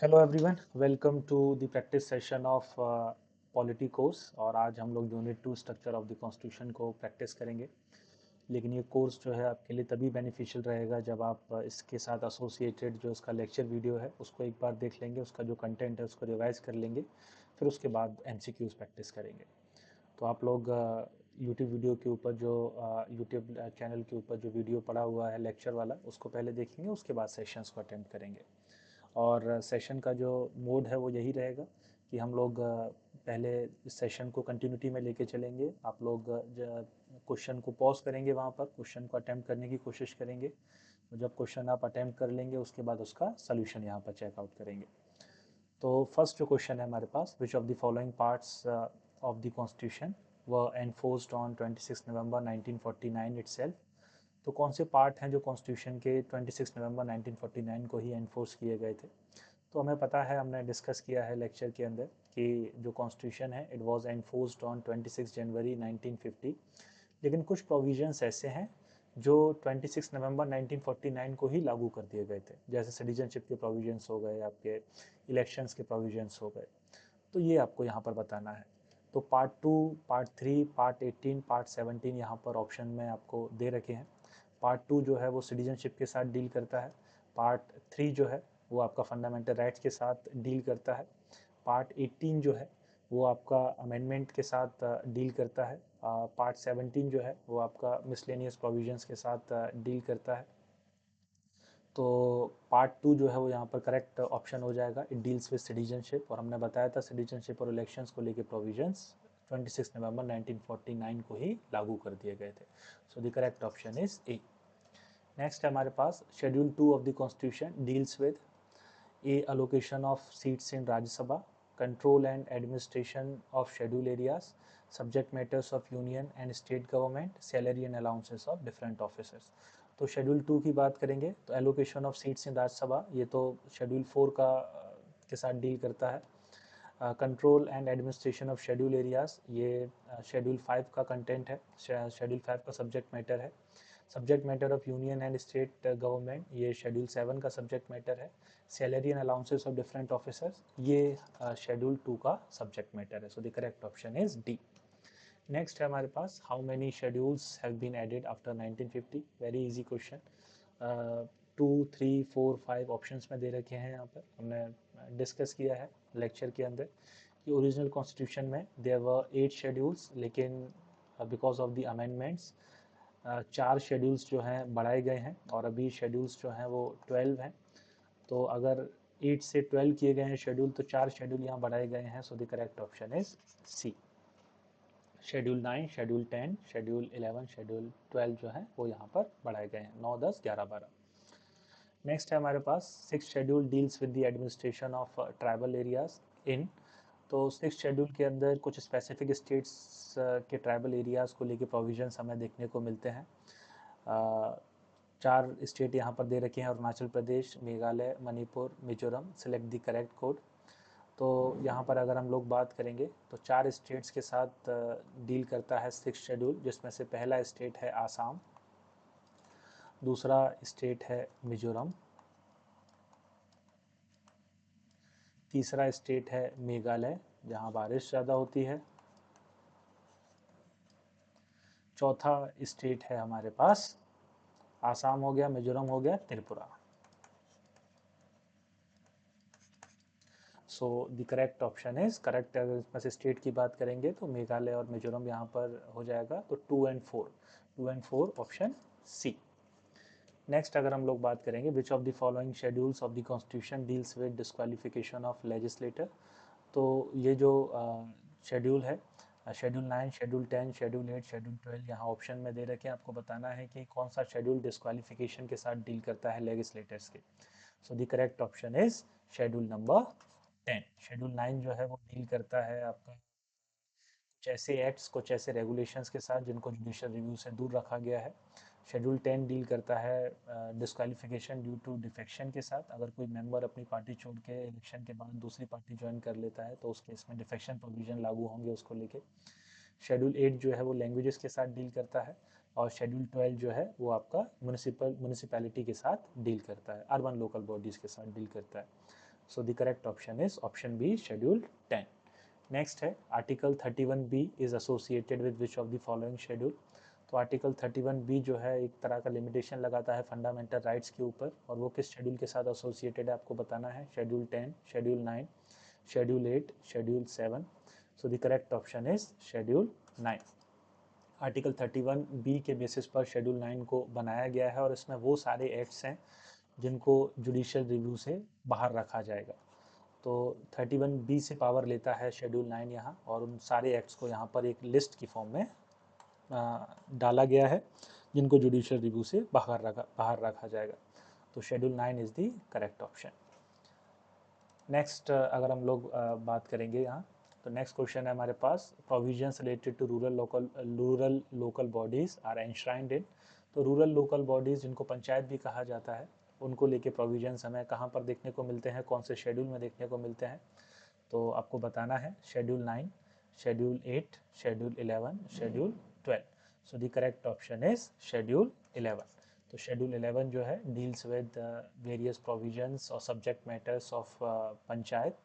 Hello everyone, welcome to the practice session of polity course. और आज हम लोग unit 2 structure of the constitution को प्रैक्टिस करेंगे। लेकिन ये कोर्स जो है आपके लिए तभी बेनिफिशियल रहेगा जब आप इसके साथ एसोसिएटेड जो इसका लेक्चर वीडियो है उसको एक बार देख लेंगे, उसका जो कंटेंट है उसको रिवाइज कर लेंगे, फिर उसके बाद एमसीक्यूज प्रैक्टिस करेंगे। तो आप लोग यूट्यूब वीडियो के ऊपर जो यूट्यूब चैनल के ऊपर जो वीडियो पड़ा हुआ है लेक्चर वाला, उसको पहले देखेंगे, उसके बाद सेशंस को अटेम्प्ट करेंगे। और सेशन का जो मोड है वो यही रहेगा कि हम लोग पहले इस सेशन को कंटिन्यूटी में लेके चलेंगे। आप लोग क्वेश्चन को पॉज करेंगे, वहाँ पर क्वेश्चन को अटेम्प्ट करने की कोशिश करेंगे। तो जब क्वेश्चन आप अटेम्प्ट कर लेंगे उसके बाद उसका सोल्यूशन यहाँ पर चेकआउट करेंगे। तो फर्स्ट जो क्वेश्चन है हमारे पास, which of the following parts of the constitution were enforced on 26 November 1949 itself. तो कौन से पार्ट हैं जो कॉन्स्टिट्यूशन के 26 नवंबर 1949 को ही एनफोर्स किए गए थे। तो हमें पता है, हमने डिस्कस किया है लेक्चर के अंदर कि जो कॉन्स्टिट्यूशन है इट वाज एनफोर्स्ड ऑन 26 जनवरी 1950। लेकिन कुछ प्रोविजंस ऐसे हैं जो 26 नवंबर 1949 को ही लागू कर दिए गए थे, जैसे सिटीजनशिप के प्रोविजंस हो गए, आपके इलेक्शंस के प्रोविजंस हो गए। तो ये आपको यहाँ पर बताना है। तो पार्ट 2, पार्ट 3, पार्ट 18, पार्ट 17 यहाँ पर ऑप्शन में आपको दे रखे हैं। पार्ट 2 जो है वो सिटीजनशिप के साथ डील करता है। पार्ट 3 जो है वो आपका फंडामेंटल राइट्स के साथ डील करता है। पार्ट 18 जो है वो आपका अमेंडमेंट के साथ डील करता है। पार्ट 17 जो है वो आपका मिसलेनियस प्रोविजंस के साथ डील करता है। तो पार्ट 2 जो है वो यहाँ पर करेक्ट ऑप्शन हो जाएगा, इट डील्स विद सिटीजनशिप। और हमने बताया था सिटीजनशिप और इलेक्शंस को लेके प्रोविजंस 26 नवंबर 1949 को ही लागू कर दिए गए थे। सो the correct option is a. Next है हमारे पास schedule 2 of the constitution deals with A allocation of seats in Rajya Sabha, control and administration of schedule areas, subject matters of union and state government, salary and allowances of different officers. तो schedule 2 की बात करेंगे तो allocation of seats in Rajya Sabha, ये तो schedule 4 का के साथ डील करता है। Control and administration of schedule areas, ये शेड्यूल 5 का कंटेंट है, शेड्यूल 5 का सब्जेक्ट मैटर है। Subject matter of union and state government, ये शेड्यूल 7 का सब्जेक्ट मैटर है। Salary and allowances of different officers, ये शेड्यूल 2 का सब्जेक्ट मैटर है। So the correct option is D. Next है हमारे पास, how many schedules have been added after 1950। Very easy question. 2, 3, 4, 5 options में दे रखे हैं। यहाँ पर हमने डिस्कस किया है लेक्चर के अंदर कि ओरिजिनल कॉन्स्टिट्यूशन में देयर वर 8 शेड्यूल्स, लेकिन because of the amendments 4 schedules जो हैं बढ़ाए गए हैं, और अभी शेड्यूल्स जो हैं वो 12 हैं। तो अगर 8 से 12 किए गए हैं शेड्यूल, तो 4 शेड्यूल यहाँ बढ़ाए गए हैं। So the correct option is C. Schedule 9, schedule 10, schedule 11, schedule 12 जो है वो यहाँ पर बढ़ाए गए हैं, 9, 10, 11, 12। नेक्स्ट है हमारे पास, 6 schedule deals with the administration of tribal areas in. तो 6 शेड्यूल के अंदर कुछ स्पेसिफिक स्टेट्स के ट्राइबल एरियाज़ को लेके प्रोविजंस हमें देखने को मिलते हैं। 4 स्टेट यहाँ पर दे रखे हैं, Arunachal Pradesh, Meghalaya, Manipur, Mizoram. Select the correct code. तो यहाँ पर अगर हम लोग बात करेंगे तो 4 स्टेट्स के साथ डील करता है 6 शेड्यूल, जिसमें से पहला स्टेट है आसाम, दूसरा स्टेट है मिजोरम, तीसरा स्टेट है मेघालय जहाँ बारिश ज़्यादा होती है, चौथा स्टेट है हमारे पास, आसाम हो गया, मिजोरम हो गया, त्रिपुरा। सो the correct option is correct. अगर इसमें से स्टेट की बात करेंगे तो मेघालय और मिजोरम यहाँ पर हो जाएगा। तो 2 एंड 4 ऑप्शन सी। नेक्स्ट अगर हम लोग बात करेंगे, विच of the following schedules of the constitution deals with disqualification of legislator. तो ये जो शेड्यूल है, शेड्यूल 9, शेड्यूल 10, शेड्यूल 8, शेड्यूल 12 यहाँ ऑप्शन में दे रखे हैं। आपको बताना है कि कौन सा शेड्यूल डिस्क्वालिफिकेशन के साथ डील करता है लेजिस्लेटर्स के। सो the correct option is schedule number 10। Schedule 9 जो है वो डील करता है आपका कुछ ऐसे एक्ट्स, कुछ ऐसे रेगुलेशंस के साथ जिनको जुडिशियल रिव्यू से दूर रखा गया है। शेड्यूल 10 डील करता है डिस्क्वालिफिकेशन ड्यू टू डिफेक्शन के साथ। अगर कोई मेंबर अपनी पार्टी छोड़ के इलेक्शन के बाद दूसरी पार्टी ज्वाइन कर लेता है तो उस केस में डिफेक्शन प्रोविजन लागू होंगे उसको लेके। शेड्यूल 8 जो है वो लैंग्वेजेस के साथ डील करता है। और शेड्यूल 12 जो है वो आपका म्यूनिसिपैलिटी के साथ डील करता है, अर्बन लोकल बॉडीज़ के साथ डील करता है। So the correct option is option B, schedule 10। Next है article 31B is associated with which of the following schedule. तो आर्टिकल 31B जो है एक तरह का लिमिटेशन लगाता है फंडामेंटल राइट्स के ऊपर, और वो किस शेड्यूल के साथ एसोसिएटेड है आपको बताना है। Schedule 10, schedule 9, schedule 8, schedule 7। So the correct option is schedule 9। Article 31B के बेसिस पर शेड्यूल 9 को बनाया गया है, और इसमें वो सारे एक्ट्स हैं जिनको जुडिशियल रिव्यू से बाहर रखा जाएगा। तो 31B से पावर लेता है शेड्यूल 9 यहाँ, और उन सारे एक्ट्स को यहाँ पर एक लिस्ट की फॉर्म में डाला गया है जिनको जुडिशियल रिव्यू से बाहर रखा जाएगा। तो schedule 9 is the correct option. Next अगर हम लोग बात करेंगे यहाँ, तो नेक्स्ट क्वेश्चन है हमारे पास, provisions related to rural local bodies are enshrined in. तो रूरल लोकल बॉडीज जिनको पंचायत भी कहा जाता है, उनको लेके प्रोविजंस हमें कहाँ पर देखने को मिलते हैं, कौन से शेड्यूल में देखने को मिलते हैं। तो आपको बताना है schedule 9, schedule 8, schedule 11, schedule 12। So the correct option is schedule 11। तो शेड्यूल 11 जो है डील्स विद वेरियस प्रोविजंस और सब्जेक्ट मैटर्स ऑफ पंचायत,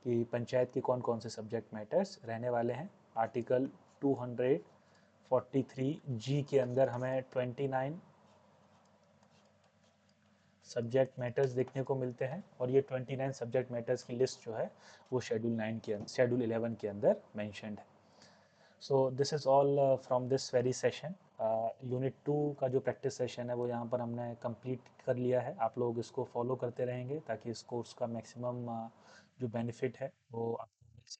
कि पंचायत के कौन कौन से सब्जेक्ट मैटर्स रहने वाले हैं। आर्टिकल 243G के अंदर हमें 29 सब्जेक्ट मैटर्स देखने को मिलते हैं, और ये 29 सब्जेक्ट मैटर्स की लिस्ट जो है वो शेड्यूल 11 के अंदर मैंशनड है। So this is all from this very session. Unit 2 का जो प्रैक्टिस सेशन है वो यहाँ पर हमने कंप्लीट कर लिया है। आप लोग इसको फॉलो करते रहेंगे ताकि इस कोर्स का मैक्सिमम जो बेनिफिट है वो आपको मिल सके।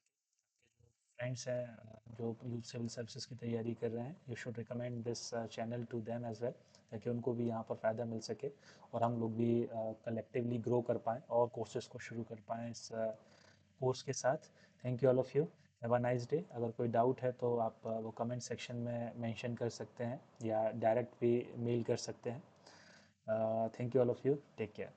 फ्रेंड्स हैं जो यूथ सिविल सर्विसेज की तैयारी कर रहे हैं, you should recommend this channel to them as well, ताकि उनको भी यहाँ पर फ़ायदा मिल सके और हम लोग भी कलेक्टिवली ग्रो कर पाएँ और कोर्सेज को शुरू कर पाएँ इस कोर्स के साथ। Thank you all of you, have a nice day. अगर कोई डाउट है तो आप वो कमेंट सेक्शन में मेंशन कर सकते हैं या डायरेक्ट भी मेल कर सकते हैं। Thank you all of you, take care.